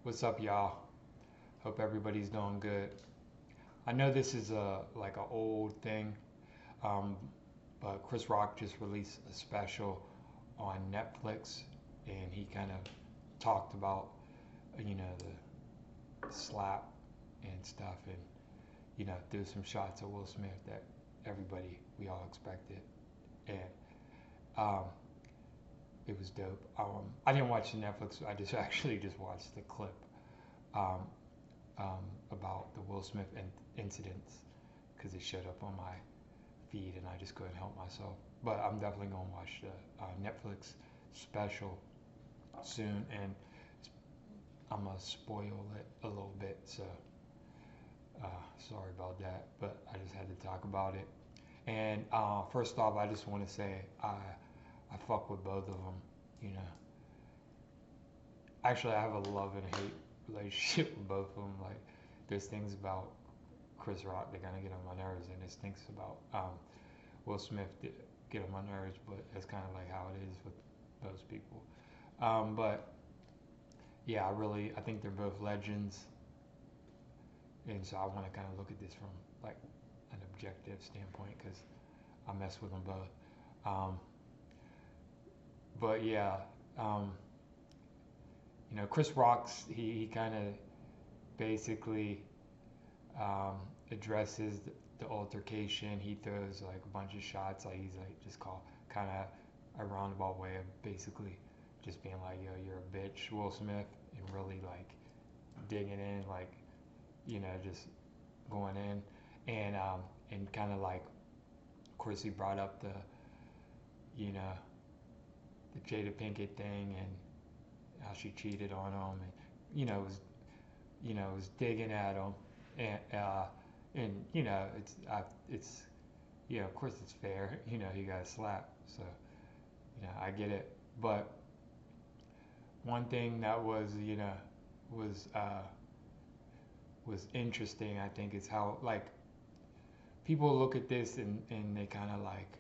What's up, y'all? Hope everybody's doing good. I know this is a like an old thing, um, but Chris Rock just released a special on Netflix, and he kind of talked about the slap and stuff, and threw some shots at Will Smith that we all expected, and um, it was dope. I didn't watch the Netflix. I just actually just watched the clip. Um, about the Will Smith incidents because it showed up on my feed and I just couldn't help myself. But I'm definitely going to watch the Netflix special soon and I'm going to spoil it a little bit. So uh, sorry about that, but I just had to talk about it. And first off, I just want to say I fuck with both of them. You know, actually, I have a love and hate relationship with both of them. Like, there's things about Chris Rock that kind of get on my nerves, and there's things about Will Smith that get on my nerves. But that's kind of like how it is with those people. But yeah, I think they're both legends, and so I want to kind of look at this from like an objective standpoint because I mess with them both. Um, but yeah, um, Chris Rock's he kind of basically um, addresses the altercation. He throws like a bunch of shots, like he's like just call kind of a roundabout way of basically just being like, yo, you're a bitch, Will Smith, and really like digging in, like just going in, and kind of like, of course, he brought up you know the Jada Pinkett thing and how she cheated on him, and was digging at him, and it's of course it's fair. He got slapped, so I get it. But one thing that was was interesting, I think, is how like people look at this and they kind of like,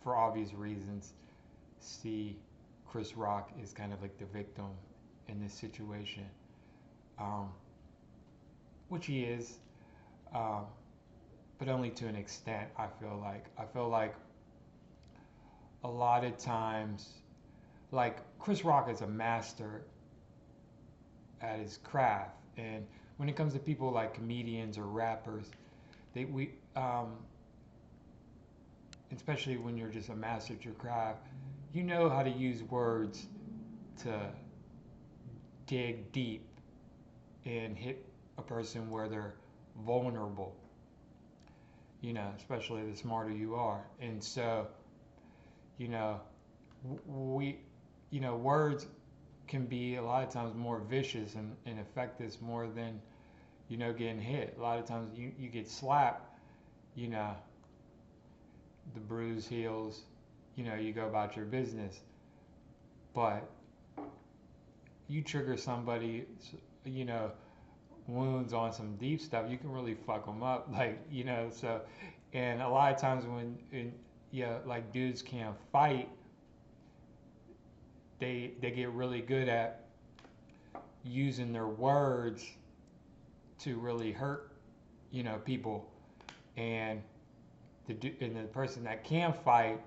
for obvious reasons, see Chris Rock is kind of like the victim in this situation, um, which he is, um, but only to an extent. I feel like a lot of times, like Chris Rock is a master at his craft, and when it comes to people like comedians or rappers, they we especially when you're just a master at your craft, you know how to use words to dig deep and hit a person where they're vulnerable, especially the smarter you are. And so, you know, we, words can be a lot of times more vicious and affect us more than, getting hit. A lot of times you get slapped, you know, the bruise heals, you go about your business. But you trigger somebody, you know, wounds on some deep stuff, you can really fuck them up. Like, so, and a lot of times yeah, like dudes can't fight, they get really good at using their words to really hurt, people. And the person that can fight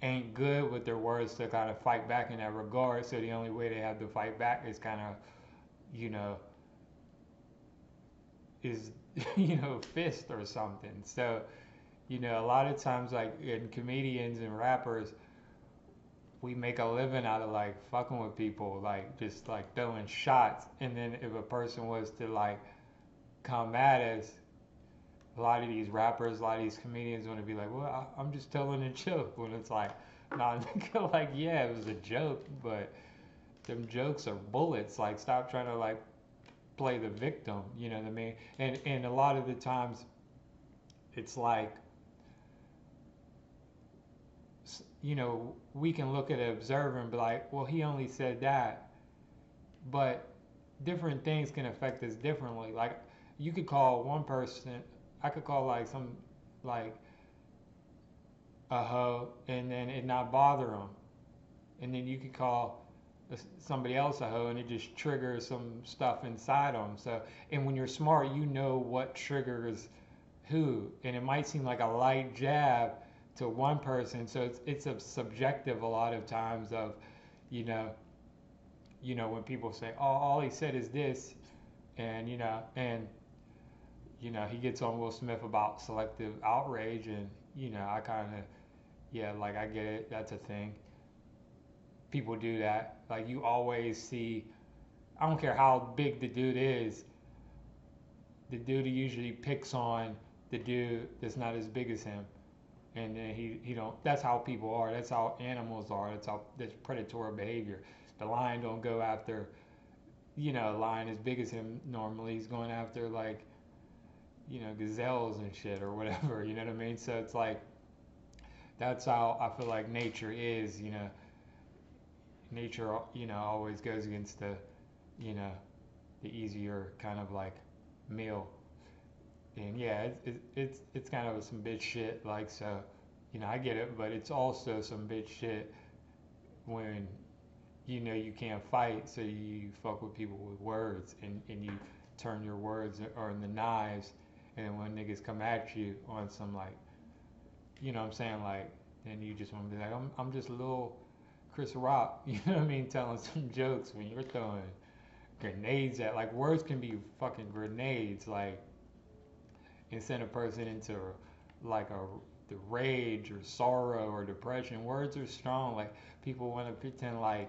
ain't good with their words to kind of fight back in that regard. So the only way they have to fight back is kind of, you know, is fist or something. So a lot of times, like in comedians and rappers, we make a living out of like fucking with people, like just like throwing shots. And then if a person was to like come at us, a lot of these rappers, a lot of these comedians want to be like, well, I'm just telling a joke. When it's like, nah, like, yeah, it was a joke, but them jokes are bullets. Like, stop trying to like play the victim. You know what I mean? And a lot of the times, it's like, we can look at an observer and be like, well, he only said that, but different things can affect us differently. Like, you could call one person, I could call like like a hoe, and then it not bother them, and then you could call somebody else a hoe, and it just triggers some stuff inside them. So, and when you're smart, you know what triggers who, and it might seem like a light jab to one person. So it's a subjective a lot of times of, you know, when people say, oh, all he said is this, and he gets on Will Smith about selective outrage, and I kind of, yeah, like I get it, that's a thing. People do that. Like you always see, I don't care how big the dude is, the dude usually picks on the dude that's not as big as him, and then he don't. That's how people are. That's how animals are. That's predatory behavior. The lion don't go after, a lion as big as him normally. He's going after like, gazelles and shit or whatever. You know what I mean? So it's like that's how I feel like nature is. Nature, always goes against you know, the easier kind of like meal. And yeah, it's kind of some bitch shit. Like so, I get it, but it's also some bitch shit when you can't fight, so you fuck with people with words, and you turn your words or in the knives, and then when niggas come at you on some like, what I'm saying, like, then you just want to be like, I'm just a little Chris Rock, you know what I mean, telling some jokes when you're throwing grenades at, like, words can be fucking grenades, like, and send a person into like the rage or sorrow or depression. Words are strong. Like people want to pretend like,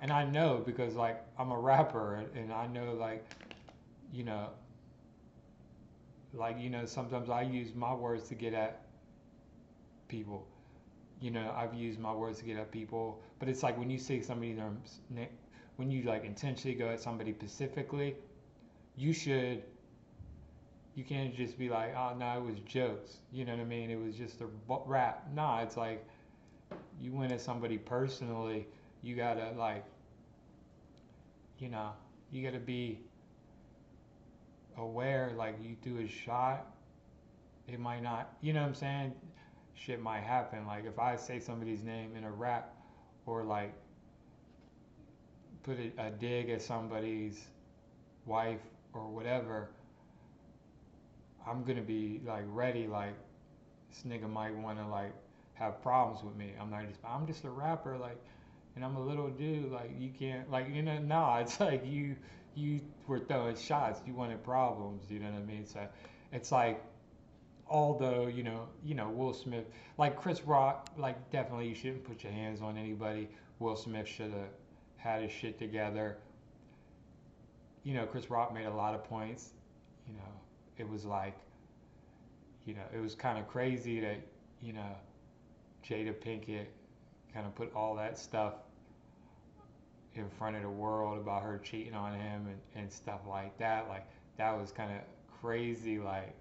and I know because like I'm a rapper and I know you know sometimes I use my words to get at people. I've used my words to get at people, but it's like when you say somebody's when you like intentionally go at somebody specifically, you should you can't just be like, oh no, it was jokes. You know what I mean? It was just a rap. Nah, it's like you went at somebody personally. You gotta like, you know, you gotta be aware. Like you do a shot, it might not. You know what I'm saying? Shit might happen. Like if I say somebody's name in a rap, or like put a dig at somebody's wife or whatever, I'm gonna be like ready. Like this nigga might want to like have problems with me. I'm just a rapper, like, and I'm a little dude. Like you can't, like, nah. It's like you were throwing shots. You wanted problems. You know what I mean? So it's like, although Will Smith, like Chris Rock, like definitely you shouldn't put your hands on anybody. Will Smith should have had his shit together. Chris Rock made a lot of points. You know, it was like, it was kind of crazy that you know Jada Pinkett kind of put all that stuff in front of the world about her cheating on him and stuff like that. Like that was kind of crazy. Like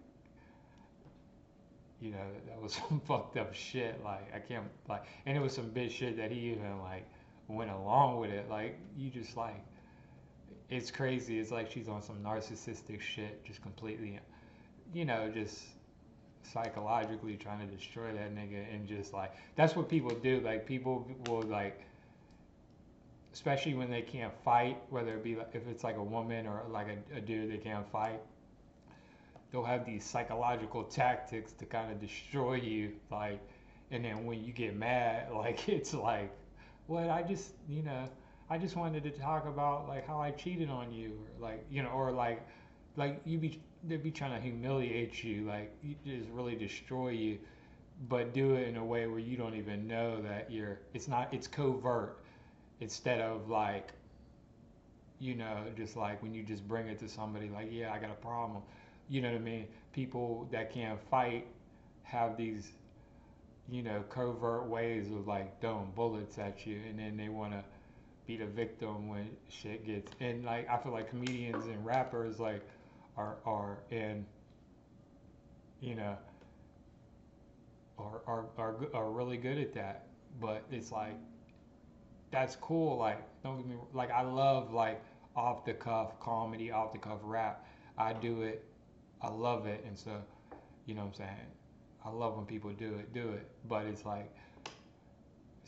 that was some fucked up shit. Like I can't like, and it was some bitch shit that he even like went along with it. Like you just like, it's crazy. It's like she's on some narcissistic shit, just completely, just psychologically trying to destroy that nigga, and just like that's what people do. Like people will like, especially when they can't fight, whether it be like, if it's like a woman or like a dude they can't fight, they'll have these psychological tactics to kind of destroy you. Like, and then when you get mad, like it's like, what? I just wanted to talk about like how I cheated on you, or like or like they'd be trying to humiliate you, like you just really destroy you, but do it in a way where you don't even know that it's covert, instead of like just like when you just bring it to somebody like, yeah, I got a problem. You know what I mean? People that can't fight have these covert ways of like throwing bullets at you, and then they want to be the victim when shit gets, and like I feel like comedians and rappers like and you know are really good at that. But it's like that's cool. Like don't get me, like I love like off the cuff comedy, off the cuff rap. I do it. I love it, and so what I'm saying, I love when people do it. But it's like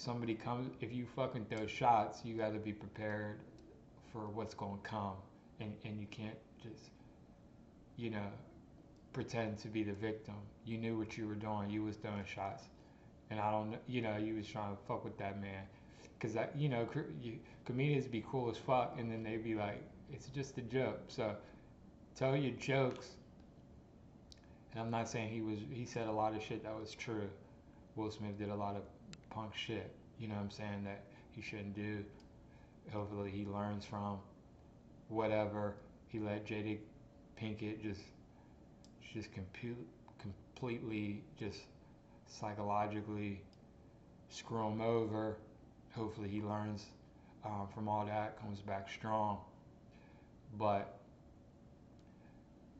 somebody comes, if you fucking throw shots, you got to be prepared for what's going to come, and you can't just, you know, pretend to be the victim. You knew what you were doing. You was throwing shots, and I don't know, you know, you was trying to fuck with that man, cause that, you know, comedians be cool as fuck, and then they be like, it's just a joke. So tell your jokes. And I'm not saying he said a lot of shit that was true. Will Smith did a lot of punk shit. You know what I'm saying, that he shouldn't do. Hopefully he learns from whatever he let Jada Pinkett completely just psychologically screw him over. Hopefully he learns from all that, comes back strong. But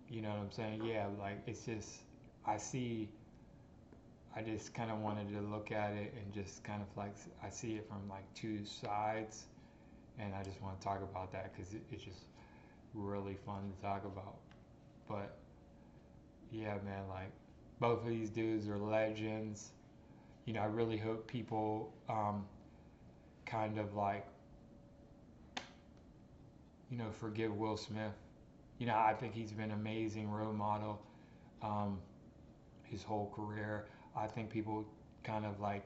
you know what I'm saying? Yeah, like it's just I see. I just kind of wanted to look at it and just kind of like I see it from like two sides, and I just want to talk about that because it's just really fun to talk about. But yeah, man, like both of these dudes are legends. You know, I really hope people kind of like, you know, forgive Will Smith. You know, I think he's been an amazing role model um, his whole career. I think people kind of like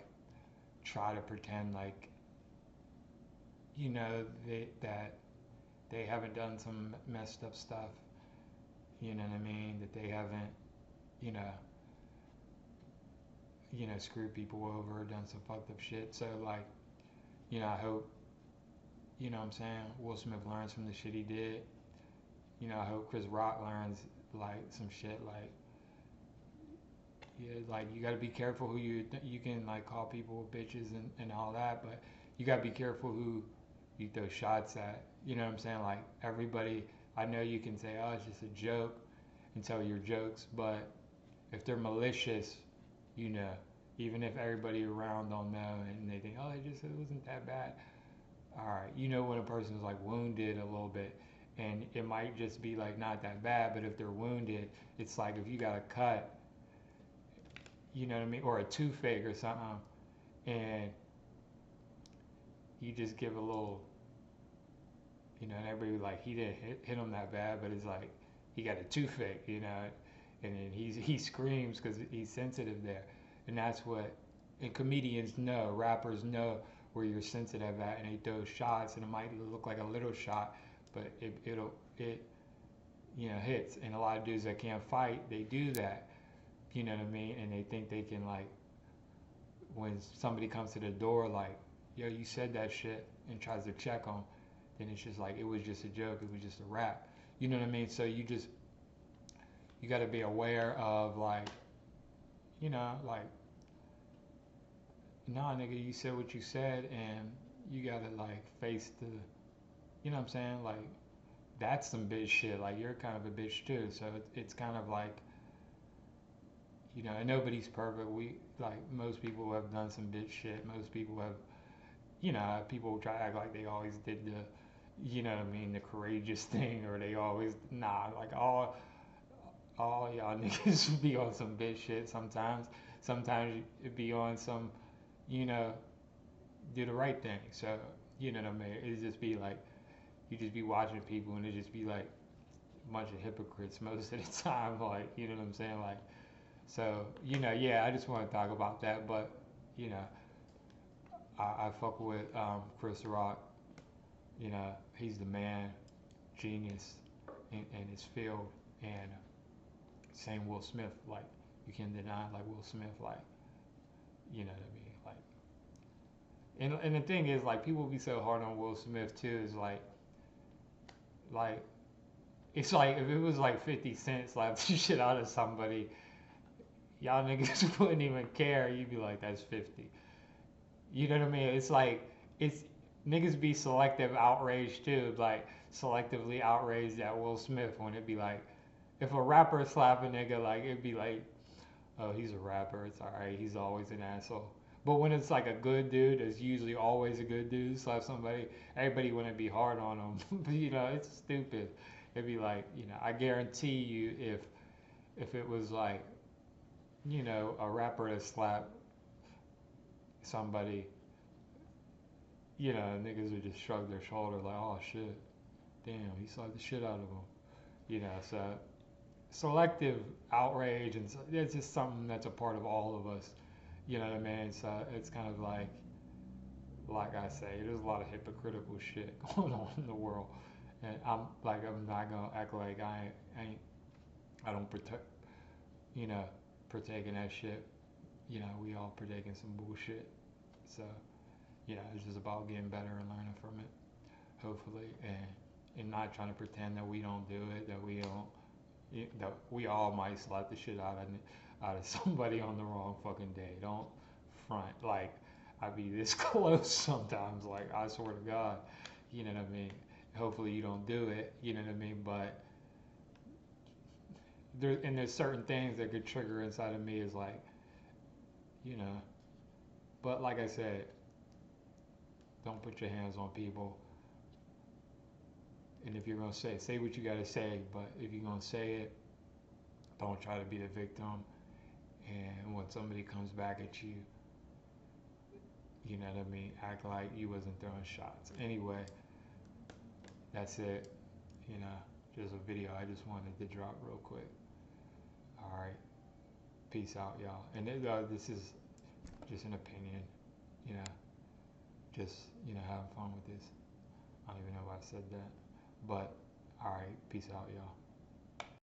try to pretend like, you know, that they haven't done some messed up stuff. You know what I mean? That they haven't, you know, screwed people over, done some fucked up shit. So like, you know, I hope, you know what I'm saying, Will Smith learns from the shit he did. You know, I hope Chris Rock learns like some shit like, yeah, like you gotta be careful who you can like call people bitches and all that, but you gotta be careful who you throw shots at. You know what I'm saying? Like everybody, I know you can say, oh, it's just a joke, and tell your jokes, but if they're malicious, you know, even if everybody around don't know and they think, oh, it wasn't that bad. All right, you know when a person's like wounded a little bit, and it might just be like not that bad, but if they're wounded, it's like if you got a cut, you know what I mean, or a toothache or something, and you just give a little, you know, and everybody like he didn't hit him that bad, but it's like he got a toothache, you know, and then he screams because he's sensitive there, and that's what, and comedians know, rappers know where you're sensitive at, and they throw shots, and it might look like a little shot, but it you know hits, and a lot of dudes that can't fight, they do that, you know what I mean, and they think they can like, when somebody comes to the door like, yo, you said that shit, and tries to check them, then it's just like it was just a joke, it was just a rap, you know what I mean, so you got to be aware of like, you know, like, nah, nigga, you said what you said, and you gotta like face the, you know what I'm saying, like that's some bitch shit, like you're kind of a bitch too, so it's kind of like, you know, and nobody's perfect. We like most people have done some bitch shit. Most people have, you know, people try to act like they always did the, you know what I mean, the courageous thing, or they always nah. Like all y'all niggas be on some bitch shit sometimes. Sometimes it be on some, you know, do the right thing. So you know what I mean. It just be like you just be watching people, and it just be like a bunch of hypocrites most of the time. Like you know what I'm saying, like. So, you know, yeah, I just want to talk about that, but, you know, I fuck with Chris Rock. You know, he's the man, genius in his field, and same Will Smith. Like, you can't deny, like, Will Smith, like, you know what I mean? Like, and the thing is, like, people be so hard on Will Smith, too, is like, it's like, if it was like 50 Cent slapped the shit out of somebody, y'all niggas wouldn't even care. You'd be like, that's 50. You know what I mean? It's like, it's niggas be selective outraged too, like selectively outraged at Will Smith when it'd be like, if a rapper slap a nigga, like it'd be like, oh, he's a rapper, it's alright, he's always an asshole. But when it's like a good dude, it's usually always a good dude, slap somebody, everybody wouldn't be hard on him. But you know, it's stupid. It'd be like, you know, I guarantee you if it was like, you know, a rapper that slapped somebody, you know, niggas would just shrug their shoulder like, oh shit, damn, he slapped the shit out of him. You know, so selective outrage, and it's just something that's a part of all of us. You know what I mean? So it's kind of like I say, there's a lot of hypocritical shit going on in the world, and I'm not gonna act like I don't protect, you know, partake in that shit. You know, we all partake in some bullshit. So you know, it's just about getting better and learning from it, hopefully, and not trying to pretend that we don't do it, that we don't, that we all might slap the shit out of somebody on the wrong fucking day. Don't front like I be this close sometimes. Like I swear to God, you know what I mean. Hopefully you don't do it. You know what I mean. But there's certain things that could trigger inside of me is like, you know. But like I said, don't put your hands on people. And if you're gonna say what you gotta say. But if you're gonna say it, don't try to be the victim. And when somebody comes back at you, you know what I mean, act like you wasn't throwing shots. Anyway, that's it. You know, just a video I just wanted to drop real quick. All right, peace out, y'all. And this is just an opinion. You know, just having fun with this. I don't even know why I said that, but all right, peace out, y'all.